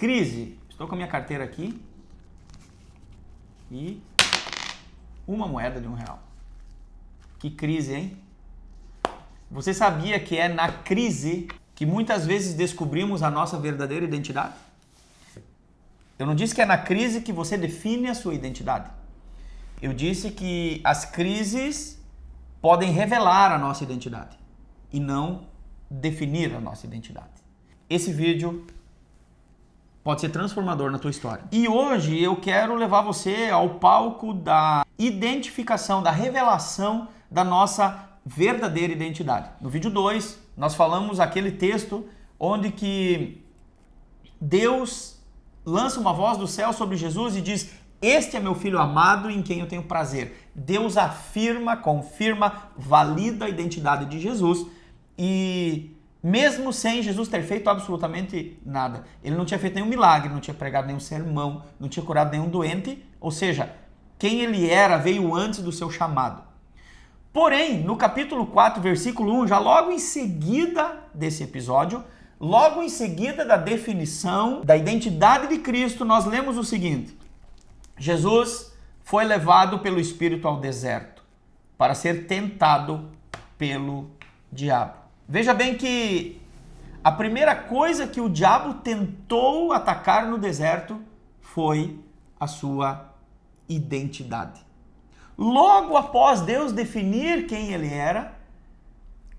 crise. Estou com a minha carteira aqui e uma moeda de R$1. Que crise, hein? Você sabia que é na crise que muitas vezes descobrimos a nossa verdadeira identidade? Eu não disse que é na crise que você define a sua identidade. Eu disse que as crises podem revelar a nossa identidade e não definir a nossa identidade. Esse vídeo pode ser transformador na tua história. E hoje eu quero levar você ao palco da identificação, da revelação da nossa verdadeira identidade. No vídeo 2, nós falamos aquele texto onde que Deus lança uma voz do céu sobre Jesus e diz: "Este é meu filho amado em quem eu tenho prazer." Deus afirma, confirma, valida a identidade de Jesus e mesmo sem Jesus ter feito absolutamente nada. Ele não tinha feito nenhum milagre, não tinha pregado nenhum sermão, não tinha curado nenhum doente, ou seja, quem ele era veio antes do seu chamado. Porém, no capítulo 4, versículo 1, já logo em seguida desse episódio, logo em seguida da definição da identidade de Cristo, nós lemos o seguinte: Jesus foi levado pelo Espírito ao deserto para ser tentado pelo diabo. Veja bem que a primeira coisa que o diabo tentou atacar no deserto foi a sua identidade. Logo após Deus definir quem ele era,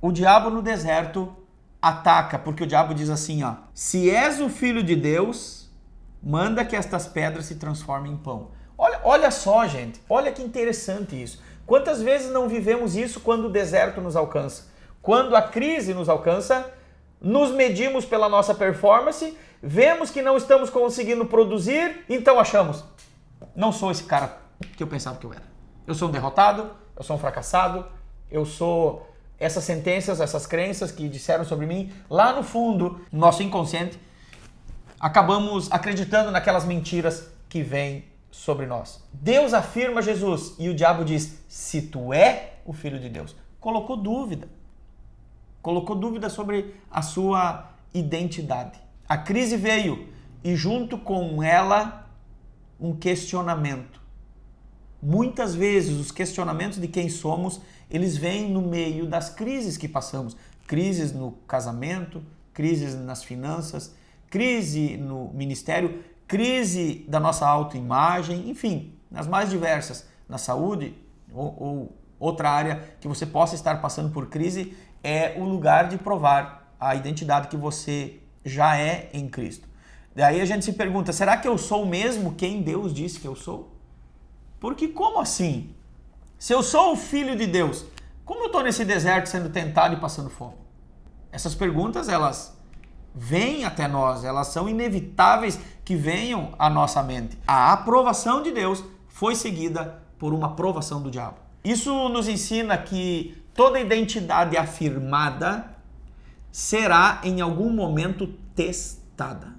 o diabo no deserto ataca, porque o diabo diz assim, ó: "Se és o filho de Deus, manda que estas pedras se transformem em pão." Olha só, gente, olha que interessante isso. Quantas vezes não vivemos isso quando o deserto nos alcança? Quando a crise nos alcança, nos medimos pela nossa performance, vemos que não estamos conseguindo produzir, então achamos: não sou esse cara que eu pensava que eu era. Eu sou um derrotado, eu sou um fracassado, eu sou essas sentenças, essas crenças que disseram sobre mim. Lá no fundo, nosso inconsciente, acabamos acreditando naquelas mentiras que vêm sobre nós. Deus afirma Jesus e o diabo diz: "Se tu é o filho de Deus." Colocou dúvida sobre a sua identidade. A crise veio e junto com ela um questionamento. Muitas vezes os questionamentos de quem somos, eles vêm no meio das crises que passamos. Crises no casamento, crises nas finanças, crise no ministério, crise da nossa autoimagem, enfim, nas mais diversas, na saúde ou outra área que você possa estar passando por crise, é o lugar de provar a identidade que você já é em Cristo. Daí a gente se pergunta: será que eu sou mesmo quem Deus disse que eu sou? Porque como assim? Se eu sou o filho de Deus, como eu estou nesse deserto sendo tentado e passando fome? Essas perguntas, elas vêm até nós, elas são inevitáveis que venham à nossa mente. A aprovação de Deus foi seguida por uma aprovação do diabo. Isso nos ensina que toda identidade afirmada será em algum momento testada.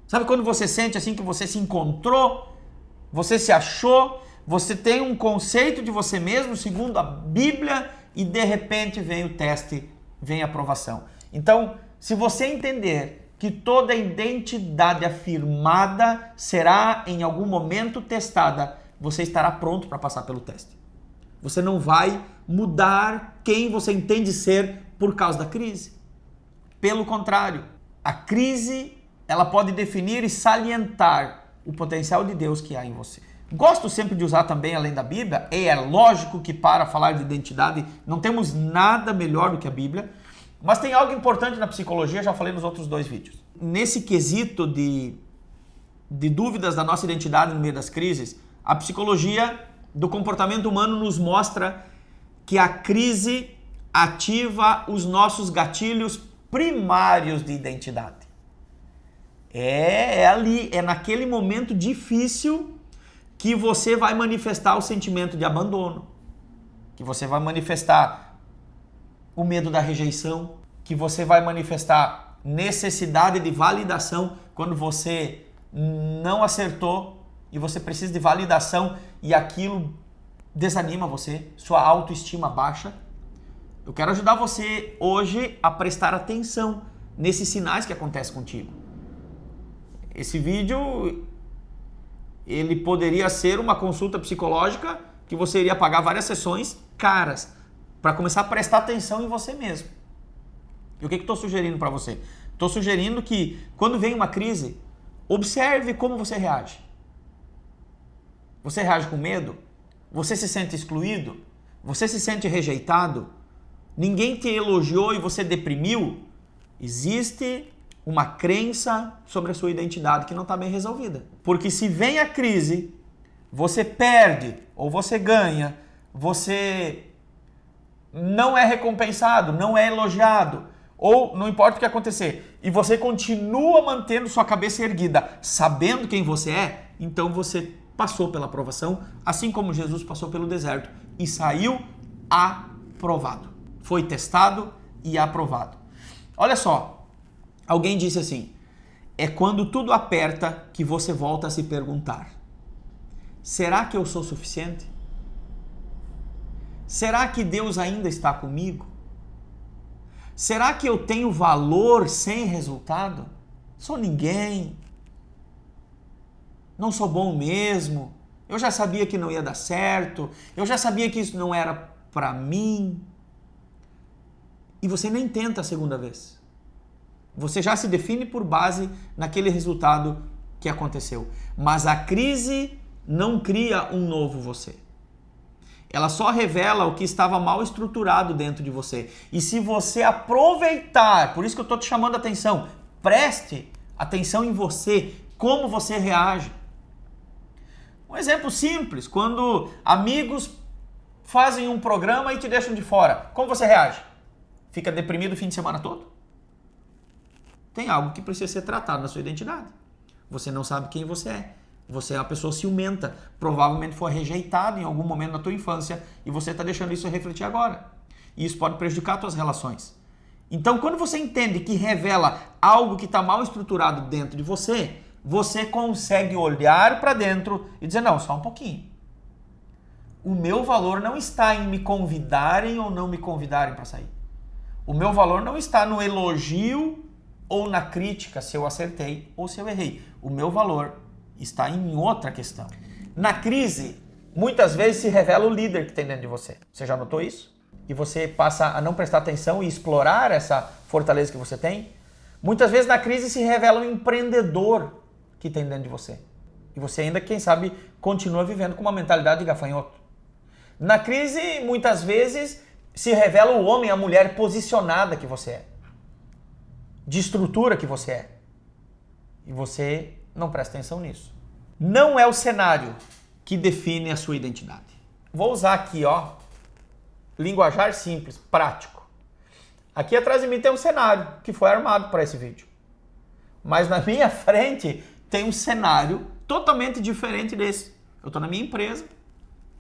Sabe quando você sente assim que você se encontrou, você se achou, você tem um conceito de você mesmo segundo a Bíblia e de repente vem o teste, vem a aprovação. Então, se você entender que toda identidade afirmada será em algum momento testada, você estará pronto para passar pelo teste. Você não vai mudar quem você entende ser por causa da crise. Pelo contrário, a crise, ela pode definir e salientar o potencial de Deus que há em você. Gosto sempre de usar também, além da Bíblia, é lógico que para falar de identidade não temos nada melhor do que a Bíblia, mas tem algo importante na psicologia, já falei nos outros 2 vídeos. Nesse quesito de dúvidas da nossa identidade no meio das crises, a psicologia do comportamento humano nos mostra que a crise ativa os nossos gatilhos primários de identidade. É ali, é naquele momento difícil que você vai manifestar o sentimento de abandono, que você vai manifestar o medo da rejeição, que você vai manifestar necessidade de validação quando você não acertou e você precisa de validação e aquilo desanima você, sua autoestima baixa. Eu quero ajudar você hoje a prestar atenção nesses sinais que acontecem contigo. Esse vídeo, ele poderia ser uma consulta psicológica que você iria pagar várias sessões caras para começar a prestar atenção em você mesmo. E o que eu estou sugerindo para você? Estou sugerindo que quando vem uma crise, observe como você reage. Você reage com medo? Você se sente excluído? Você se sente rejeitado? Ninguém te elogiou e você deprimiu? Existe uma crença sobre a sua identidade que não está bem resolvida. Porque se vem a crise, você perde ou você ganha, você não é recompensado, não é elogiado, ou não importa o que acontecer, e você continua mantendo sua cabeça erguida, sabendo quem você é, então você passou pela provação, assim como Jesus passou pelo deserto e saiu aprovado. Foi testado e aprovado. Olha só, alguém disse assim, é quando tudo aperta que você volta a se perguntar, será que eu sou suficiente? Será que Deus ainda está comigo? Será que eu tenho valor sem resultado? Sou ninguém. Não sou bom mesmo. Eu já sabia que não ia dar certo. Eu já sabia que isso não era para mim. E você nem tenta a segunda vez. Você já se define por base naquele resultado que aconteceu. Mas a crise não cria um novo você. Ela só revela o que estava mal estruturado dentro de você. E se você aproveitar, por isso que eu estou te chamando a atenção, preste atenção em você, como você reage. Um exemplo simples, quando amigos fazem um programa e te deixam de fora, como você reage? Fica deprimido o fim de semana todo? Tem algo que precisa ser tratado na sua identidade. Você não sabe quem você é. Você é uma pessoa ciumenta, provavelmente foi rejeitado em algum momento da tua infância e você está deixando isso refletir agora. E isso pode prejudicar as tuas relações. Então, quando você entende que revela algo que está mal estruturado dentro de você, você consegue olhar para dentro e dizer, não, só um pouquinho. O meu valor não está em me convidarem ou não me convidarem para sair. O meu valor não está no elogio ou na crítica, se eu acertei ou se eu errei. O meu valor está em outra questão. Na crise, muitas vezes se revela o líder que tem dentro de você. Você já notou isso? E você passa a não prestar atenção e explorar essa fortaleza que você tem. Muitas vezes na crise se revela o empreendedor que tem dentro de você. E você ainda, quem sabe, continua vivendo com uma mentalidade de gafanhoto. Na crise, muitas vezes, se revela o homem, a mulher posicionada que você é. De estrutura que você é. E você não presta atenção nisso. Não é o cenário que define a sua identidade. Vou usar aqui, ó, linguajar simples, prático. Aqui atrás de mim tem um cenário que foi armado para esse vídeo. Mas na minha frente tem um cenário totalmente diferente desse. Eu estou na minha empresa,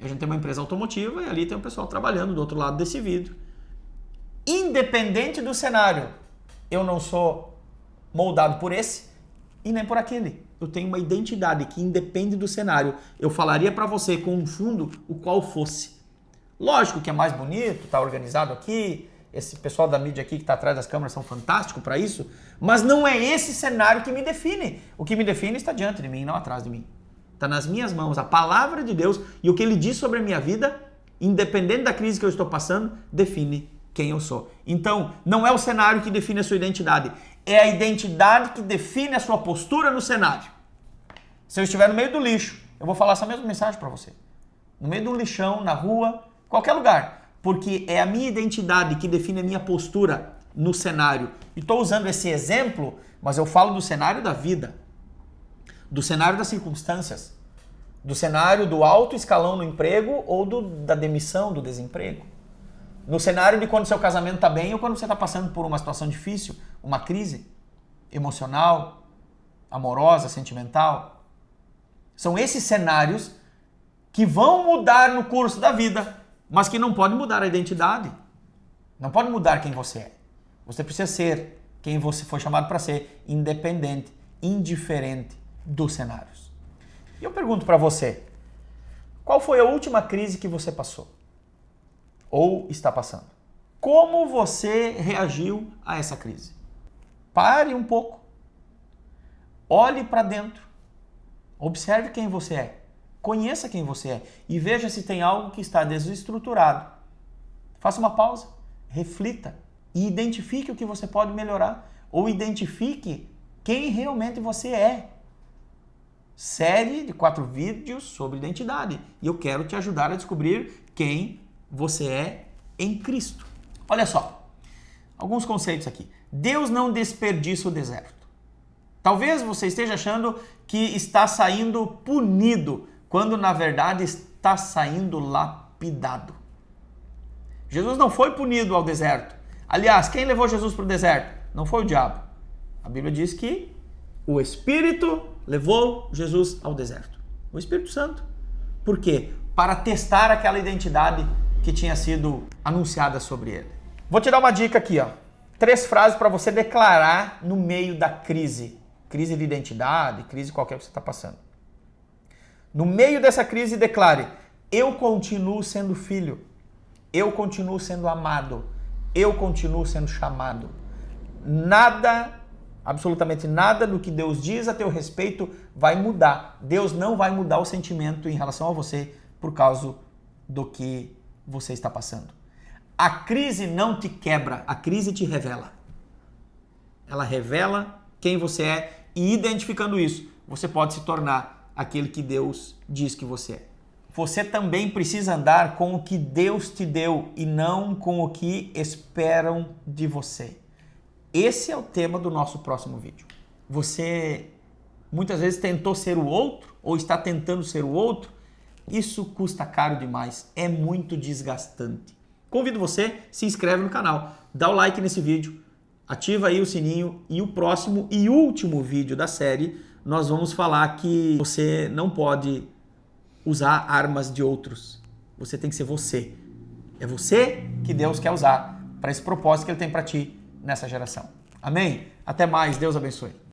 a gente tem uma empresa automotiva e ali tem um pessoal trabalhando do outro lado desse vidro. Independente do cenário, eu não sou moldado por esse e nem por aquele. Eu tenho uma identidade que independe do cenário. Eu falaria para você com um fundo o qual fosse. Lógico que é mais bonito, tá organizado aqui. Esse pessoal da mídia aqui que está atrás das câmeras são fantásticos para isso. Mas não é esse cenário que me define. O que me define está diante de mim, não atrás de mim. Está nas minhas mãos. A palavra de Deus e o que Ele diz sobre a minha vida, independente da crise que eu estou passando, define quem eu sou. Então, não é o cenário que define a sua identidade. É a identidade que define a sua postura no cenário. Se eu estiver no meio do lixo, eu vou falar essa mesma mensagem para você. No meio do lixão, na rua, qualquer lugar. Porque é a minha identidade que define a minha postura no cenário. E estou usando esse exemplo, mas eu falo do cenário da vida. Do cenário das circunstâncias. Do cenário do alto escalão no emprego ou da demissão, do desemprego. No cenário de quando seu casamento está bem ou quando você está passando por uma situação difícil, uma crise emocional, amorosa, sentimental. São esses cenários que vão mudar no curso da vida, mas que não podem mudar a identidade. Não pode mudar quem você é. Você precisa ser quem você foi chamado para ser, independente, indiferente dos cenários. E eu pergunto para você, qual foi a última crise que você passou? Ou está passando? Como você reagiu a essa crise? Pare um pouco. olhe para dentro. Observe quem você é. Conheça quem você é e veja se tem algo que está desestruturado. Faça uma pausa, reflita e identifique o que você pode melhorar ou identifique quem realmente você é. Série de 4 vídeos sobre identidade e eu quero te ajudar a descobrir quem você é em Cristo. Olha só, alguns conceitos aqui. Deus não desperdiça o deserto. Talvez você esteja achando que está saindo punido, quando na verdade está saindo lapidado. Jesus não foi punido ao deserto. Aliás, quem levou Jesus para o deserto? Não foi o diabo. A Bíblia diz que o Espírito levou Jesus ao deserto. O Espírito Santo. Por quê? Para testar aquela identidade que tinha sido anunciada sobre ele. Vou te dar uma dica aqui, ó. 3 frases para você declarar no meio da crise. Crise de identidade, crise qualquer que você está passando. No meio dessa crise, declare: eu continuo sendo filho. Eu continuo sendo amado. Eu continuo sendo chamado. Nada, absolutamente nada do que Deus diz a teu respeito vai mudar. Deus não vai mudar o sentimento em relação a você por causa do que você está passando. A crise não te quebra, a crise te revela. Ela revela quem você é e identificando isso, você pode se tornar aquele que Deus diz que você é. Você também precisa andar com o que Deus te deu e não com o que esperam de você. Esse é o tema do nosso próximo vídeo. Você muitas vezes tentou ser o outro ou está tentando ser o outro. Isso custa caro demais, é muito desgastante. Convido você, se inscreve no canal, dá o like nesse vídeo, ativa aí o sininho e o próximo e último vídeo da série nós vamos falar que você não pode usar armas de outros. Você tem que ser você. É você que Deus quer usar para esse propósito que Ele tem para ti nessa geração. Amém? Até mais. Deus abençoe.